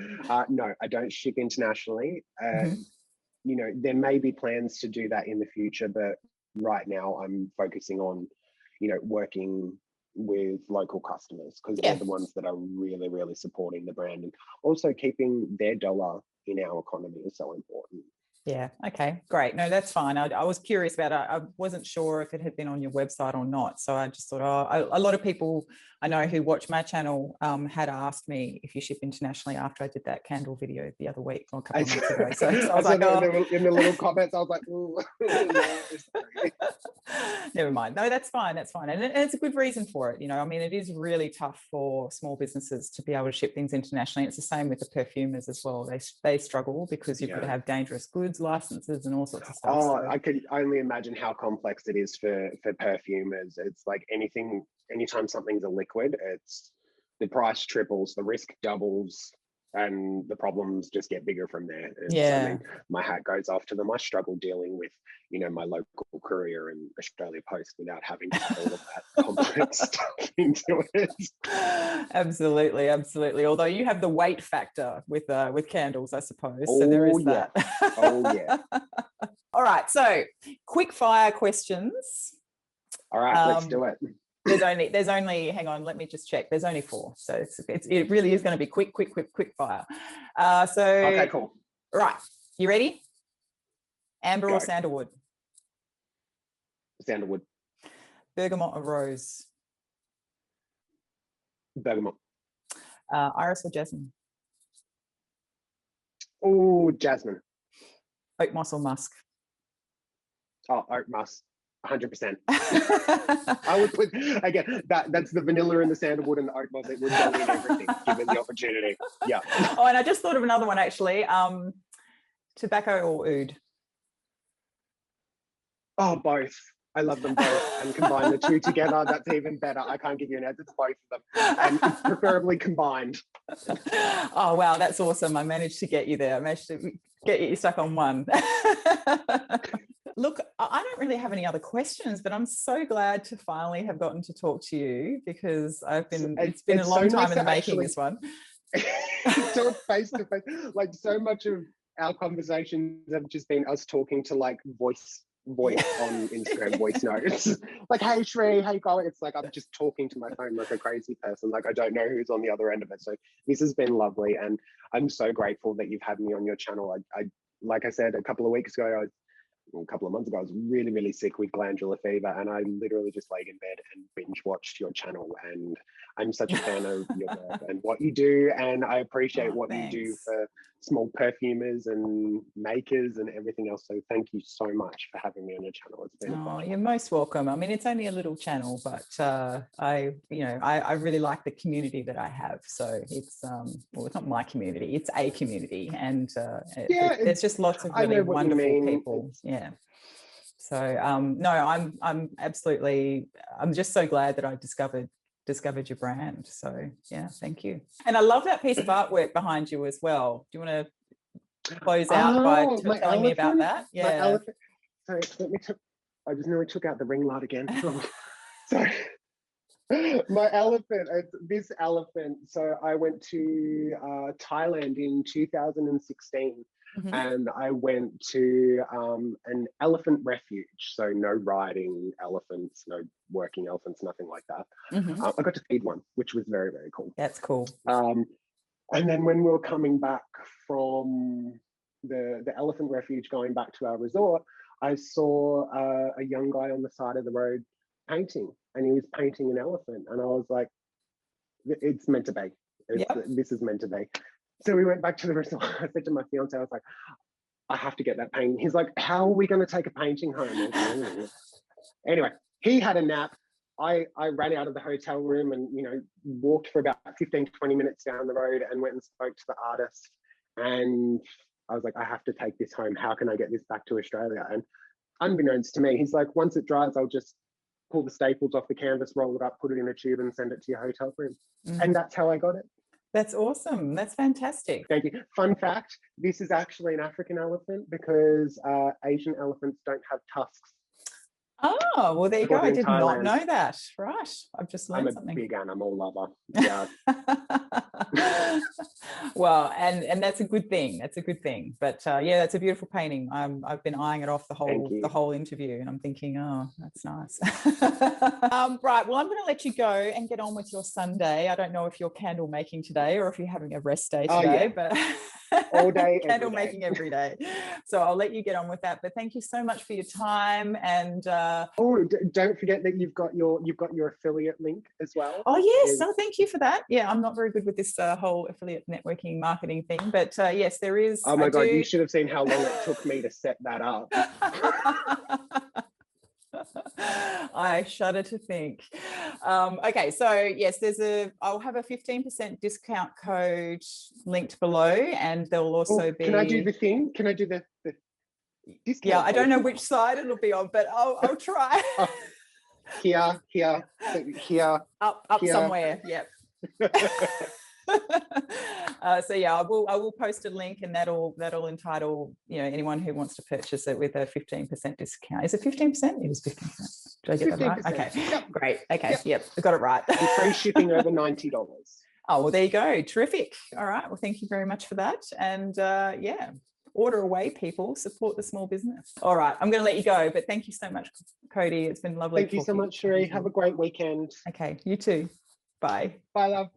No, I don't ship internationally. There may be plans to do that in the future, but right now I'm focusing on, working with local customers, because they're the ones that are really, really supporting the brand, and also keeping their dollar in our economy is so important. Yeah. Okay, great. No, that's fine. I was curious about it. I wasn't sure if it had been on your website or not. So I just thought, a lot of people I know who watch my channel had asked me if you ship internationally after I did that candle video the other week or a couple of months ago. So I was like, in the little comments, I was like, ooh. Never mind. No, that's fine. That's fine. And it's a good reason for it. I mean, it is really tough for small businesses to be able to ship things internationally. It's the same with the perfumers as well. They struggle because you've got to have dangerous goods licenses and all sorts of stuff. I can only imagine how complex it is for perfumers. It's like anytime something's a liquid, it's the price triples, the risk doubles, and the problems just get bigger from there. I mean, my hat goes off to them. I struggle dealing with, my local courier and Australia Post without having to have all of that complex stuff into it. Absolutely. Although you have the weight factor with candles, I suppose. Oh, so there is that. Oh yeah. All right. So quick fire questions. All right, let's do it. There's only, hang on, let me just check. There's only 4. So it really is going to be quick fire. Okay, cool. Right. You ready? Amber Go. or sandalwood? Sandalwood. Bergamot or rose? Bergamot. Iris or jasmine? Oh, jasmine. Oak moss or musk? Oh, oak moss. 100%. I would put, again, that's the vanilla and the sandalwood and the oak moss. It would go in everything given the opportunity. Yeah. Oh, and I just thought of another one actually. Tobacco or oud? Oh, both. I love them both, and combine the two together, that's even better. I can't give you an answer. It's both of them, and preferably combined. Oh wow, that's awesome. I managed to get you there. I managed to get you stuck on one. Look, I don't really have any other questions, but I'm so glad to finally have gotten to talk to you, because it's been a long time in the making, this one. Talk face to face. Like, so much of our conversations have just been us talking to like voice on Instagram, voice notes. Like, hey Shri, how you going? It's like I'm just talking to my phone like a crazy person. Like, I don't know who's on the other end of it. So this has been lovely, and I'm so grateful that you've had me on your channel. I like I said a couple of months ago, I was really, really sick with glandular fever, and I literally just laid in bed and binge watched your channel. And I'm such a fan of your work and what you do, and I appreciate what thanks. you do for small perfumers and makers and everything else. So thank you so much for having me on your channel. It's been a pleasure. You're most welcome. I mean, it's only a little channel, but I really like the community that I have. So it's it's not my community, it's a community, and there's just lots of really wonderful people. Yeah. So no, I'm just so glad that I discovered your brand. So yeah, thank you. And I love that piece of artwork behind you as well. Do you want to close out by Oh, my telling me about elephant. that. My Yeah. elephant. Sorry, let me. I just nearly took out the ring light again. Sorry. My elephant, this elephant. So I went to Thailand in 2016, and I went to an elephant refuge. So no riding elephants, no working elephants, nothing like that. I got to feed one, which was very, very cool. That's cool. And then when we were coming back from the elephant refuge, going back to our resort, I saw a young guy on the side of the road painting, and he was painting an elephant, and I was like, it's meant to be. This is meant to be. So we went back to the resort. I said to my fiance, I was like, I have to get that painting. He's like, how are we going to take a painting home? Anyway, he had a nap. I ran out of the hotel room and, you know, walked for about 15, 20 minutes down the road and went and spoke to the artist. And I was like, I have to take this home. How can I get this back to Australia? And unbeknownst to me, he's like, once it dries, I'll just pull the staples off the canvas, roll it up, put it in a tube and send it to your hotel room. And that's how I got it. That's awesome. That's fantastic. Thank you. Fun fact, this is actually an African elephant because Asian elephants don't have tusks. Oh, well, there you go. I did not Thailand. know that. Right. I've just learned something. I'm a big animal lover. Yeah. Well, and that's a good thing. That's a good thing. But yeah, that's a beautiful painting. I've been eyeing it off the whole interview, and I'm thinking, oh, that's nice. Right. Well, I'm going to let you go and get on with your Sunday. I don't know if you're candle making today or if you're having a rest day today, but all day, candle making every day. So I'll let you get on with that. But thank you so much for your time. And don't forget that you've got your affiliate link as well. Oh yes, thank you for that. Yeah, I'm not very good with this whole affiliate networking marketing thing, but yes, there is. Oh my God, you should have seen how long it took me to set that up. I shudder to think. Okay, so yes, I'll have a 15% discount code linked below, and there'll also be. Can I do the thing? Can I do the discount? Yeah, I don't know which side it'll be on, but I'll try. Here, up here. Somewhere. Yep. So yeah, I will post a link, and that'll entitle, you know, anyone who wants to purchase it with a 15% discount. Is it 15%? It is 15%. Did I get 15%. That right? Okay, yep. Great. Okay, yep, I got it right. And free shipping over $90. Oh, well, there you go. Terrific. All right. Well, thank you very much for that. And yeah, order away, people. Support the small business. All right, I'm going to let you go, but thank you so much, Cody. It's been lovely. Thank you so much, Sheree. Have a great weekend. Okay, you too. Bye. Bye, love.